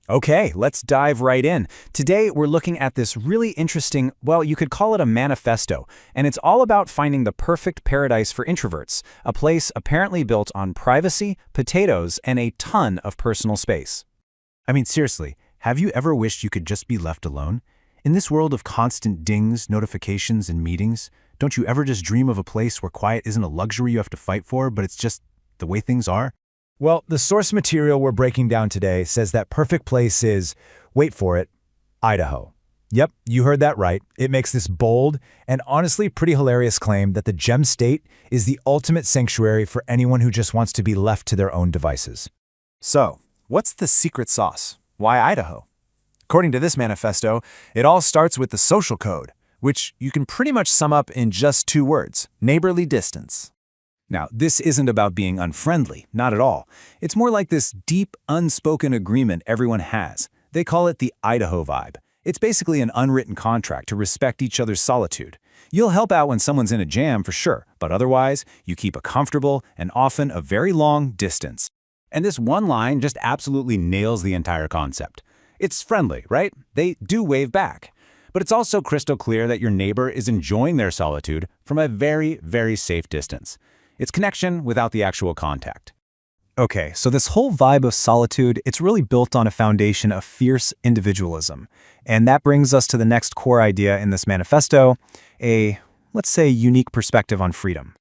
Okay, let's dive right in. Today, we're looking at this really interesting, well, you could call it a manifesto, and it's all about finding the perfect paradise for introverts, a place apparently built on privacy, potatoes, and a ton of personal space. I mean, seriously, have you ever wished you could just be left alone? In this world of constant dings, notifications, and meetings, don't you ever just dream of a place where quiet isn't a luxury you have to fight for, but it's just the way things are? Well, the source material we're breaking down today says that perfect place is, wait for it, Idaho. Yep, you heard that right. It makes this bold and honestly pretty hilarious claim that the gem state is the ultimate sanctuary for anyone who just wants to be left to their own devices. So, what's the secret sauce? Why Idaho? According to this manifesto, it all starts with the social code, which you can pretty much sum up in just two words: neighborly distance. Now, this isn't about being unfriendly, not at all. It's more like this deep, unspoken agreement everyone has. They call it the Idaho vibe. It's basically an unwritten contract to respect each other's solitude. You'll help out when someone's in a jam for sure, but otherwise, you keep a comfortable and often a very long distance. And this one line just absolutely nails the entire concept. It's friendly, right? They do wave back. But it's also crystal clear that your neighbor is enjoying their solitude from a very, very safe distance. It's connection without the actual contact. Okay, so this whole vibe of solitude, it's really built on a foundation of fierce individualism. And that brings us to the next core idea in this manifesto, let's say, unique perspective on freedom.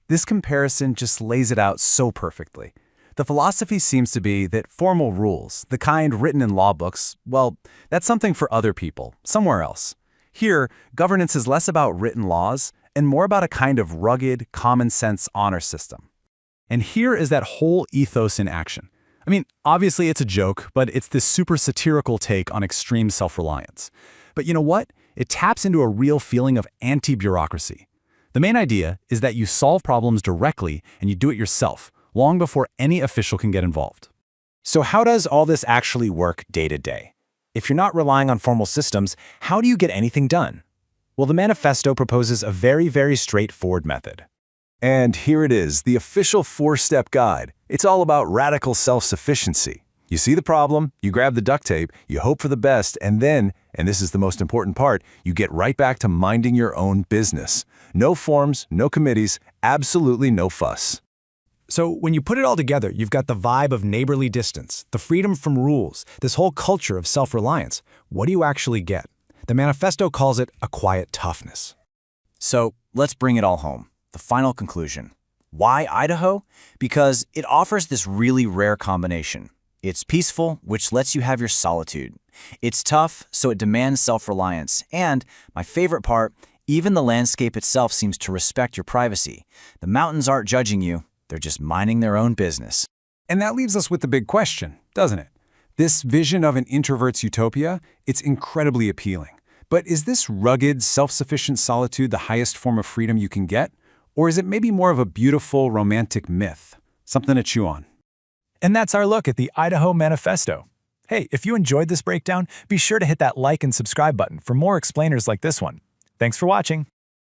This comparison just lays it out so perfectly. The philosophy seems to be that formal rules, the kind written in law books, well, that's something for other people, somewhere else. Here, governance is less about written laws and more about a kind of rugged, common-sense honor system. And here is that whole ethos in action. I mean, obviously it's a joke, but it's this super satirical take on extreme self-reliance. But you know what? It taps into a real feeling of anti-bureaucracy. The main idea is that you solve problems directly and you do it yourself, long before any official can get involved. So how does all this actually work day to day? If you're not relying on formal systems, how do you get anything done? Well, the manifesto proposes a very, very straightforward method. And here it is, the official 4-step guide. It's all about radical self-sufficiency. You see the problem, you grab the duct tape, you hope for the best, and then, and this is the most important part, you get right back to minding your own business. No forms, no committees, absolutely no fuss. So when you put it all together, you've got the vibe of neighborly distance, the freedom from rules, this whole culture of self-reliance. What do you actually get? The manifesto calls it a quiet toughness. So let's bring it all home. The final conclusion. Why Idaho? Because it offers this really rare combination. It's peaceful, which lets you have your solitude. It's tough, so it demands self-reliance. And, my favorite part, even the landscape itself seems to respect your privacy. The mountains aren't judging you. They're just minding their own business. And that leaves us with the big question, doesn't it? This vision of an introvert's utopia, it's incredibly appealing. But is this rugged, self-sufficient solitude the highest form of freedom you can get? Or is it maybe more of a beautiful, romantic myth? Something to chew on. And that's our look at the Idaho Manifesto. Hey, if you enjoyed this breakdown, be sure to hit that like and subscribe button for more explainers like this one. Thanks for watching.